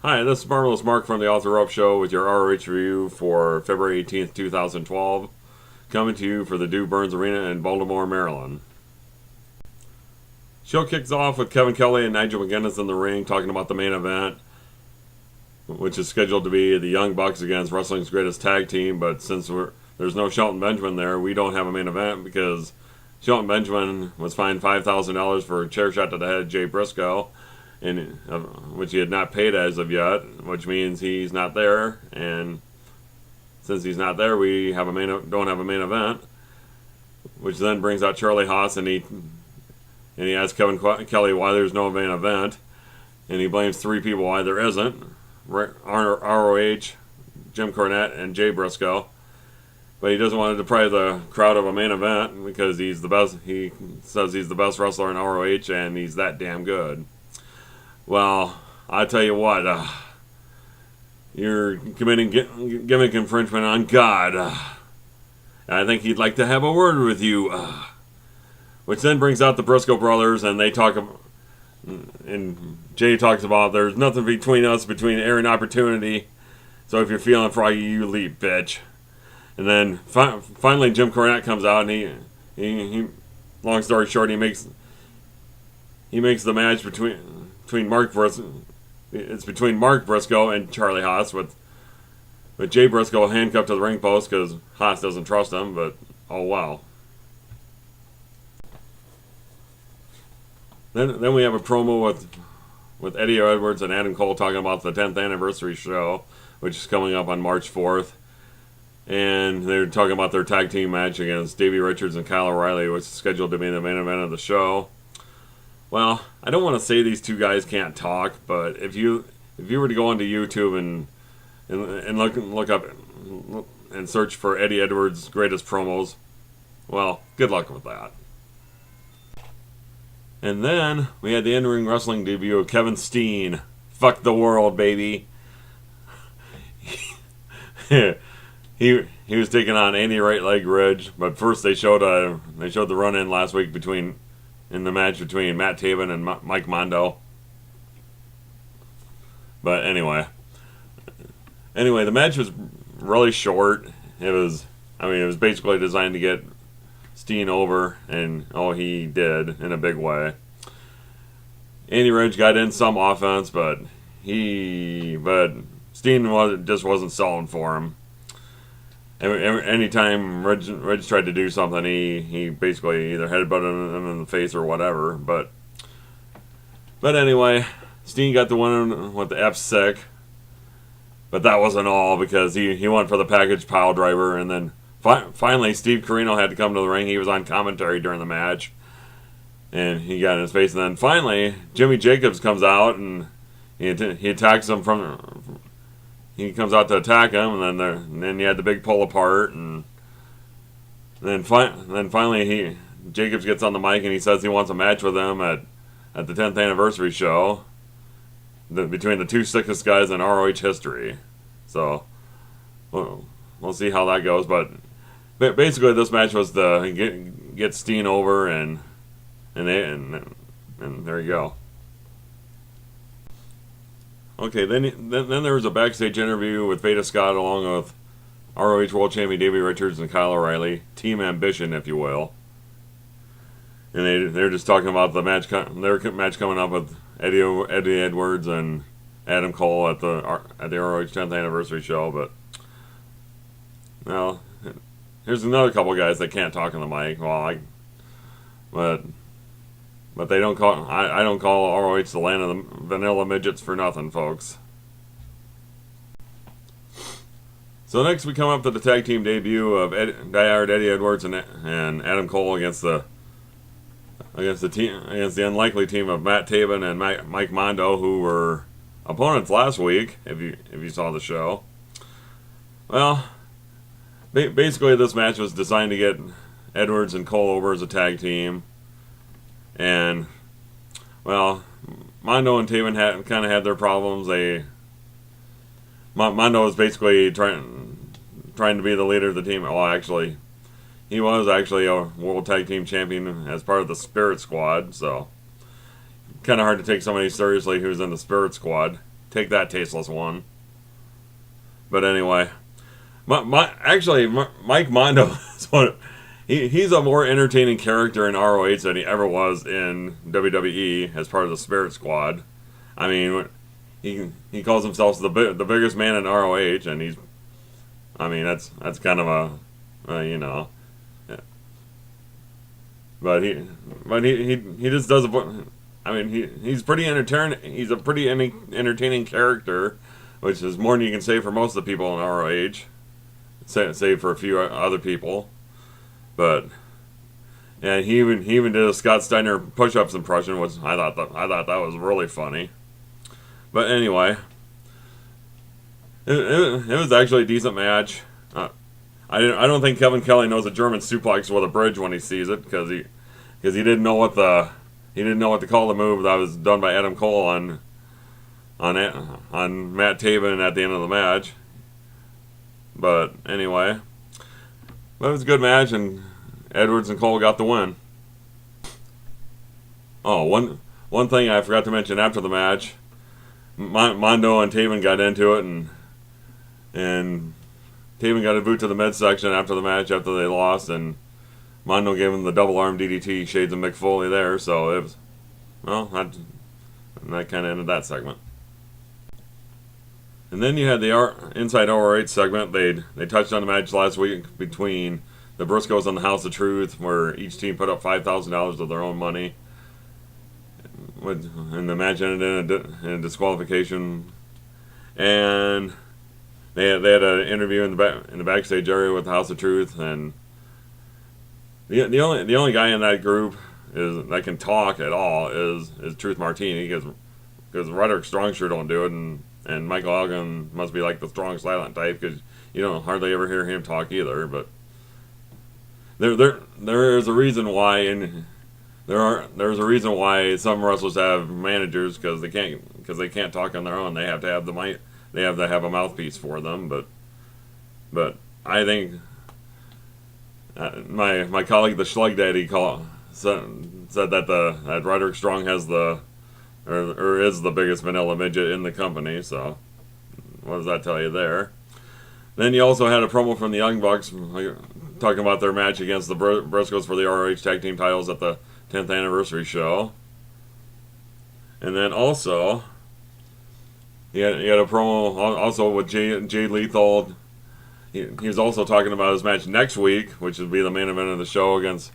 Hi, this is Marvelous Mark from the Author Up Show with your ROH review for February 18th, 2012. Coming to you for the Dew Burns Arena in Baltimore, Maryland. Show kicks off with Kevin Kelly and Nigel McGuinness in the ring talking about the main event, which is scheduled to be the Young Bucks against Wrestling's Greatest Tag Team. But since there's no Shelton Benjamin there, we don't have a main event because Shelton Benjamin was fined $5,000 for a chair shot to the head of Jay Briscoe, which he had not paid as of yet, which means he's not there. And since he's not there, we don't have a main event, which then brings out Charlie Haas, and he asks Kevin Kelly why there's no main event, and he blames three people why there isn't: ROH, Jim Cornette, and Jay Briscoe. But he doesn't want to deprive the crowd of a main event because he's the best. He says he's the best wrestler in ROH, and he's that damn good. Well, I tell you what, you're committing gimmick infringement on God. I think he'd like to have a word with you. Which then brings out the Briscoe brothers, and they talk, and Jay talks about there's nothing between us, between air and opportunity. So if you're feeling froggy, you leap, bitch. And then finally Jim Cornette comes out, and he long story short, he makes the match between Mark Briscoe. It's between Mark Briscoe and Charlie Haas, with Jay Briscoe handcuffed to the ring post because Haas doesn't trust him. But oh wow. Then we have a promo with Eddie Edwards and Adam Cole talking about the 10th anniversary show, which is coming up on March 4th. And they're talking about their tag team match against Davey Richards and Kyle O'Reilly, which is scheduled to be the main event of the show. Well, I don't want to say these two guys can't talk, but if you were to go onto YouTube and look up and search for Eddie Edwards' greatest promos, well, good luck with that. And then we had the in-ring wrestling debut of Kevin Steen. Fuck the world, baby. He was taking on Andy Right Leg Ridge, but first they showed the run-in last week in the match between Matt Taven and Mike Mondo. But anyway, the match was really short. It was basically designed to get Steen over, and he did in a big way. Andy Ridge got in some offense, but Steen just wasn't selling for him. Anytime Ridge tried to do something, he basically either headbutted him in the face or whatever. But anyway, Steen got the win with the F6. But that wasn't all, because he went for the package pile driver, and then finally Steve Corino had to come to the ring. He was on commentary during the match, and he got in his face. And then finally Jimmy Jacobs comes out, and he attacks him from. He comes out to attack him, and then you had the big pull apart, and then finally Jacobs gets on the mic and he says he wants a match with him at the 10th anniversary show, between the two sickest guys in ROH history. So we'll see how that goes, but basically this match was to get Steen over, and there you go. Okay, then there was a backstage interview with Veda Scott along with ROH World Champion Davey Richards and Kyle O'Reilly, Team Ambition, if you will. And they're just talking about their match coming up with Eddie Edwards and Adam Cole at the ROH 10th anniversary show. But well, here's another couple guys that can't talk on the mic. But they don't call. I don't call ROH the land of the vanilla midgets for nothing, folks. So next we come up to the tag team debut of diehard Eddie Edwards and Adam Cole against the unlikely team of Matt Taven and Mike Mondo, who were opponents last week. If you saw the show, well, basically this match was designed to get Edwards and Cole over as a tag team. And, well, Mondo and Taven had their problems. Mondo was basically trying to be the leader of the team. Well, actually, he was actually a World Tag Team Champion as part of the Spirit Squad, so kind of hard to take somebody seriously who's in the Spirit Squad. take that, tasteless one. But anyway, Mike Mondo is he's a more entertaining character in ROH than he ever was in WWE as part of the Spirit Squad. I mean, he calls himself the biggest man in ROH, and he's, I mean, that's kind of a you know, but he just does a. I mean, he's pretty entertaining. He's a pretty entertaining character, which is more than you can say for most of the people in ROH. Say for a few other people, but and he even did a Scott Steiner push-ups impression, which I thought that was really funny. But anyway, it was actually a decent match. I don't think Kevin Kelly knows a German suplex with a bridge when he sees it, because he didn't know what to call the move that was done by Adam Cole on Matt Taven at the end of the match. But anyway, it was a good match, and Edwards and Cole got the win. Oh, one thing I forgot to mention after the match, Mondo and Taven got into it, and Taven got a boot to the midsection after the match after they lost, and Mondo gave him the double arm DDT, shades of Mick Foley there. So it was, well, that kind of ended that segment. And then you had the Inside ROH segment. They touched on the match last week between the Briscoes and the House of Truth, where each team put up $5,000 of their own money. And the match ended in a disqualification. And they had an interview in the backstage area with the House of Truth, and the only guy in that group that can talk at all is Truth Martini, because Roderick Strong sure don't do it, and Michael Elgin must be like the strong silent type, because you don't hardly ever hear him talk either. But there is a reason why, and there's a reason why some wrestlers have managers, because they can't talk on their own. They have to have the mic. They have to have a mouthpiece for them. But I think my colleague the Schlug Daddy said that Roderick Strong has or is the biggest vanilla midget in the company. So what does that tell you there? Then you also had a promo from the Young Bucks talking about their match against the Briscoes for the ROH Tag Team titles at the 10th anniversary show. And then also he had a promo also with Jay Lethal. He was also talking about his match next week, which would be the main event of the show against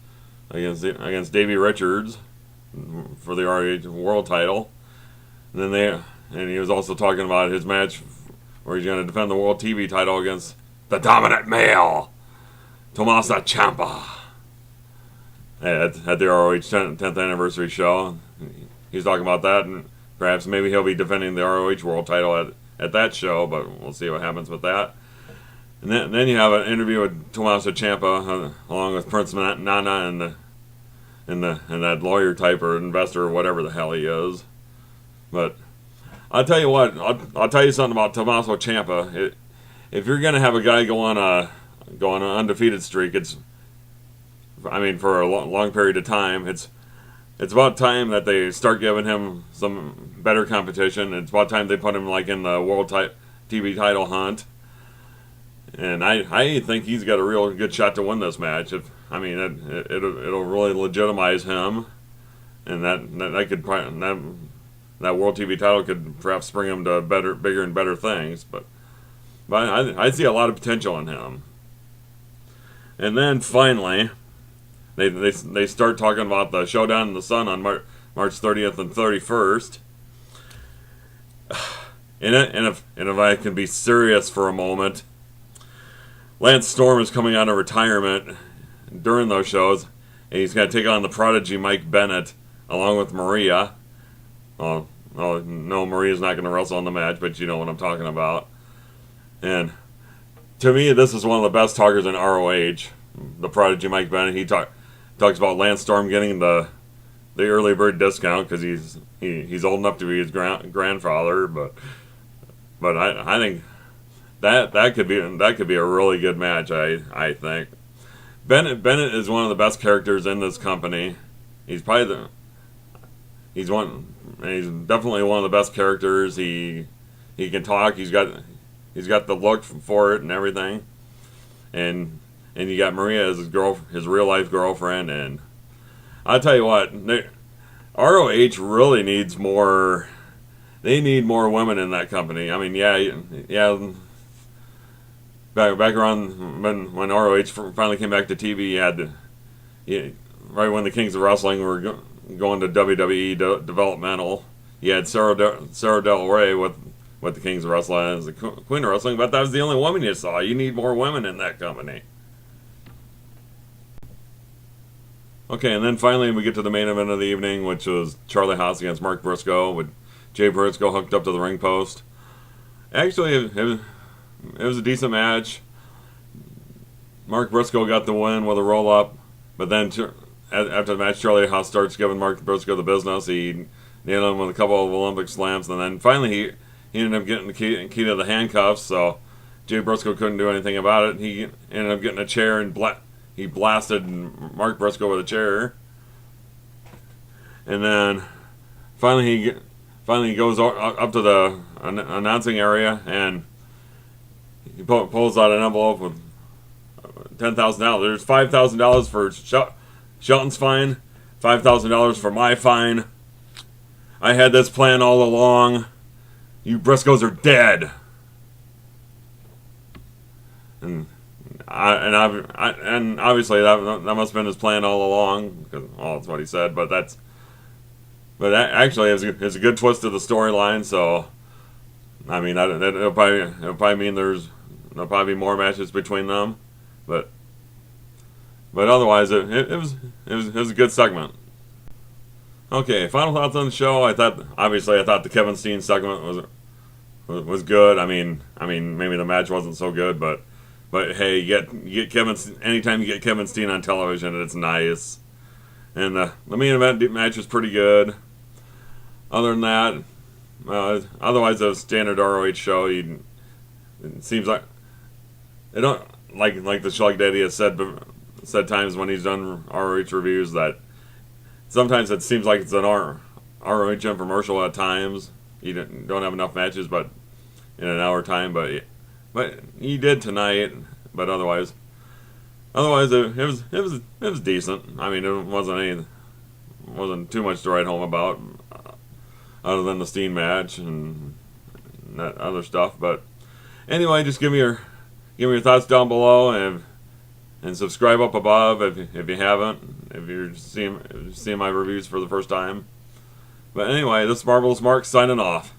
Davey Richards for the ROH World Title. And then he was also talking about his match where he's going to defend the World TV title against the dominant male, Tommaso Ciampa, at the ROH 10th anniversary show. He's talking about that, and perhaps maybe he'll be defending the ROH World Title at that show, but we'll see what happens with that. And then you have an interview with Tommaso Ciampa along with Prince Nana and that lawyer type or investor or whatever the hell he is. But I'll tell you what, I'll tell you something about Tommaso Ciampa. If you're gonna have a guy go on an undefeated streak, for a long period of time, it's about time that they start giving him some better competition. It's about time they put him like in the World TV title hunt. And I think he's got a real good shot to win this match. It'll really legitimize him, and that World TV title could perhaps bring him to bigger and better things. But I see a lot of potential in him. And then finally, they start talking about the Showdown in the Sun on March 30th and 31st. And if I can be serious for a moment, Lance Storm is coming out of retirement during those shows, and he's going to take on the prodigy Mike Bennett along with Maria. Oh no, Maria's not going to wrestle in the match, but you know what I'm talking about. And to me, this is one of the best talkers in ROH, the prodigy Mike Bennett. He talks about Lance Storm getting the early bird discount because he's old enough to be his grandfather, but I think that could be a really good match. I think Bennett is one of the best characters in this company. He's definitely one of the best characters. He he can talk. He's got the look for it and everything. And you got Maria as his real life girlfriend. And I'll tell you what, ROH really needs more. They need more women in that company. I mean, yeah. Back around when ROH finally came back to TV, right when the Kings of Wrestling were going to WWE developmental, you had Sarah Del Rey with the Kings of Wrestling as the Queen of Wrestling, but that was the only woman you saw. You need more women in that company. Okay, and then finally we get to the main event of the evening, which was Charlie Haas against Mark Briscoe, with Jay Briscoe hooked up to the ring post. Actually, it was a decent match. Mark Briscoe got the win with a roll-up, but then after the match, Charlie Haas starts giving Mark Briscoe the business. He nailed him with a couple of Olympic slams, and then finally he ended up getting the key to the handcuffs, so Jay Briscoe couldn't do anything about it. He ended up getting a chair, and he blasted Mark Briscoe with a chair. And then finally he goes up to the announcing area, and he pulls out an envelope with $10,000. There's $5,000 for Shelton's fine, $5,000 for my fine. I had this plan all along. You Briscoes are dead. And obviously that must have been his plan all along, because that's what he said. But actually it's a good twist to the storyline. So I mean, it'll probably mean there'll probably be more matches between them, but otherwise it was a good segment. Okay, final thoughts on the show. I thought the Kevin Steen segment was good. I mean maybe the match wasn't so good, but hey, you get Kevin, anytime you get Kevin Steen on television, it's nice. And the main event match was pretty good. Other than that, otherwise a standard ROH show. It seems like they don't like the Shug Daddy has said times when he's done ROH reviews, that sometimes it seems like it's an ROH infomercial at times. You don't have enough matches, but in an hour time. But he did tonight. But otherwise it was decent. I mean, it wasn't too much to write home about, other than the Steen match and that other stuff. But anyway, just give me your thoughts down below, and subscribe up above if you haven't, if you're seeing my reviews for the first time. But anyway, this is Marvelous Mark signing off.